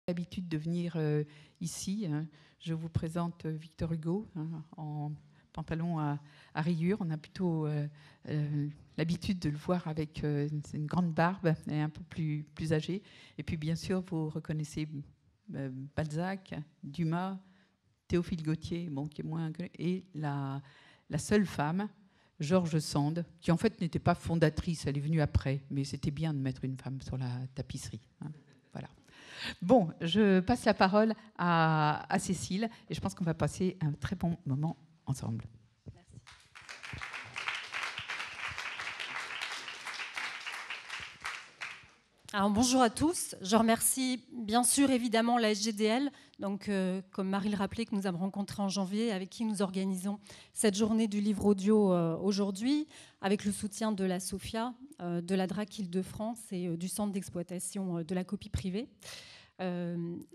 L'habitude de venir ici. Je vous présente Victor Hugo en pantalon à rayures. On a plutôt l'habitude de le voir avec une grande barbe et un peu plus âgé. Et puis bien sûr, vous reconnaissez Balzac, Dumas, Théophile Gautier, bon, qui est moins, et la seule femme, George Sand, qui en fait n'était pas fondatrice, elle est venue après, mais c'était bien de mettre une femme sur la tapisserie. Voilà. Bon, je passe la parole à Cécile et je pense qu'on va passer un très bon moment ensemble. Merci. Alors, bonjour à tous. Je remercie bien sûr évidemment la SGDL, donc, comme Marie le rappelait, que nous avons rencontré en janvier, avec qui nous organisons cette journée du livre audio aujourd'hui, avec le soutien de la SOFIA, de la DRAC Île-de-France et du Centre d'exploitation de la copie privée.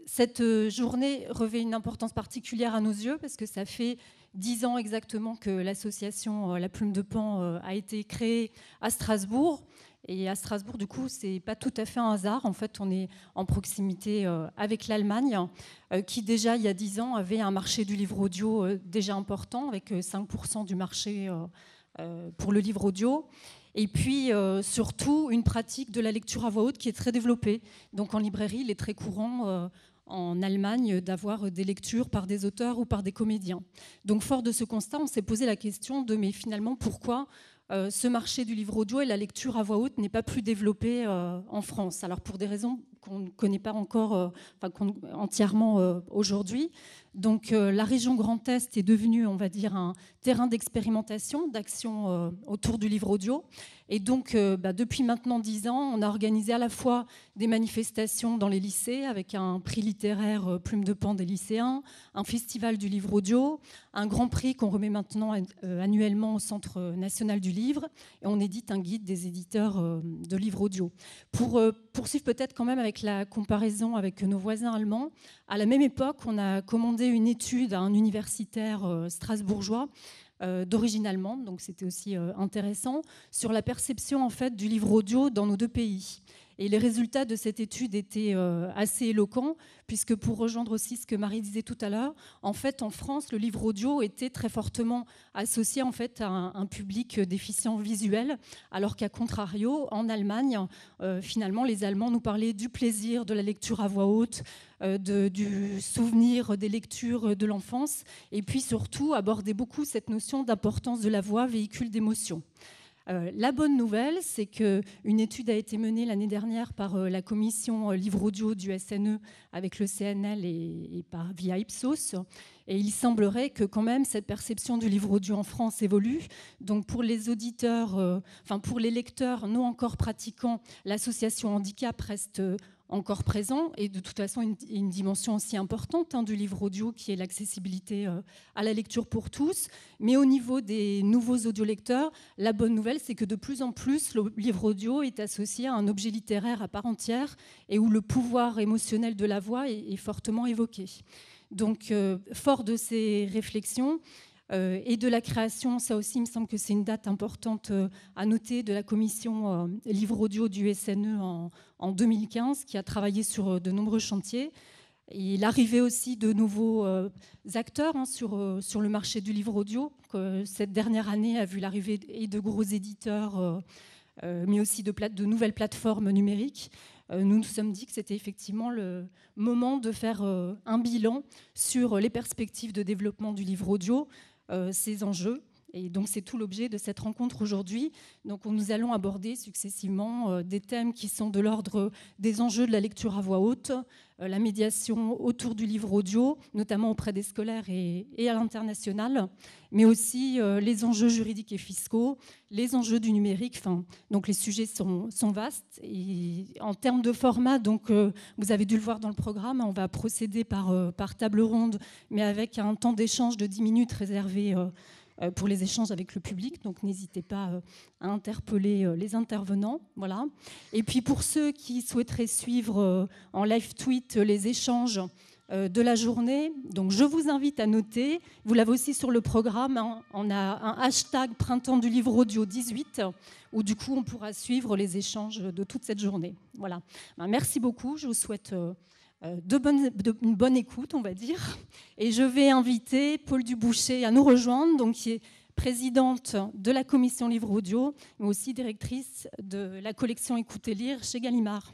Cette journée revêt une importance particulière à nos yeux parce que ça fait 10 ans exactement que l'association La Plume de Pan a été créée à Strasbourg. Et à Strasbourg, du coup, c'est pas tout à fait un hasard. En fait, on est en proximité avec l'Allemagne, qui déjà, il y a 10 ans, avait un marché du livre audio déjà important, avec 5% du marché pour le livre audio. Et puis, surtout, une pratique de la lecture à voix haute qui est très développée. Donc, en librairie, il est très courant en Allemagne d'avoir des lectures par des auteurs ou par des comédiens. Donc, fort de ce constat, on s'est posé la question de, mais finalement, pourquoi ce marché du livre audio et la lecture à voix haute n'est pas plus développé en France? Alors, pour des raisons qu'on ne connaît pas encore entièrement aujourd'hui. Donc, la région Grand Est est devenue, on va dire, un terrain d'expérimentation, d'action autour du livre audio. Et donc, depuis maintenant 10 ans, on a organisé à la fois des manifestations dans les lycées avec un prix littéraire Plume de Pan des lycéens, un festival du livre audio, un grand prix qu'on remet maintenant annuellement au Centre national du livre, et on édite un guide des éditeurs de livres audio. Pour poursuivre peut-être quand même avec la comparaison avec nos voisins allemands, à la même époque, on a commandé une étude à un universitaire strasbourgeois d'origine allemande, donc c'était aussi intéressant, sur la perception en fait du livre audio dans nos deux pays. Et les résultats de cette étude étaient assez éloquents, puisque pour rejoindre aussi ce que Marie disait tout à l'heure, en fait, en France, le livre audio était très fortement associé en fait, à un public déficient visuel, alors qu'à contrario, en Allemagne, finalement, les Allemands nous parlaient du plaisir de la lecture à voix haute, du souvenir des lectures de l'enfance, et puis surtout abordaient beaucoup cette notion d'importance de la voix, véhicule d'émotion. La bonne nouvelle, c'est qu'une étude a été menée l'année dernière par la commission livre audio du SNE avec le CNL et via Ipsos. Et il semblerait que quand même cette perception du livre audio en France évolue. Donc pour les auditeurs, pour les lecteurs non encore pratiquants, l'association handicap reste encore présent et de toute façon une dimension aussi importante du livre audio qui est l'accessibilité à la lecture pour tous. Mais au niveau des nouveaux audiolecteurs, la bonne nouvelle, c'est que de plus en plus, le livre audio est associé à un objet littéraire à part entière et où le pouvoir émotionnel de la voix est fortement évoqué. Donc, fort de ces réflexions, et de la création, ça aussi, il me semble que c'est une date importante à noter, de la commission livre audio du SNE en 2015, qui a travaillé sur de nombreux chantiers. Et l'arrivée aussi de nouveaux acteurs sur le marché du livre audio. Cette dernière année a vu l'arrivée de gros éditeurs, mais aussi de nouvelles plateformes numériques. Nous nous sommes dit que c'était effectivement le moment de faire un bilan sur les perspectives de développement du livre audio, ces enjeux. Et donc c'est tout l'objet de cette rencontre aujourd'hui. Donc nous allons aborder successivement des thèmes qui sont de l'ordre des enjeux de la lecture à voix haute, la médiation autour du livre audio, notamment auprès des scolaires et à l'international, mais aussi les enjeux juridiques et fiscaux, les enjeux du numérique. Donc les sujets sont vastes. Et en termes de format, donc, vous avez dû le voir dans le programme, on va procéder par table ronde, mais avec un temps d'échange de 10 minutes réservé pour les échanges avec le public, donc n'hésitez pas à interpeller les intervenants. Voilà. Et puis pour ceux qui souhaiteraient suivre en live tweet les échanges de la journée, donc je vous invite à noter, vous l'avez aussi sur le programme, on a un hashtag Printemps du livre audio 18, où du coup on pourra suivre les échanges de toute cette journée. Voilà. Merci beaucoup, je vous souhaite une bonne écoute, on va dire. Et je vais inviter Paul Duboucher à nous rejoindre, donc, qui est présidente de la commission livre audio, mais aussi directrice de la collection Écoutez lire chez Gallimard.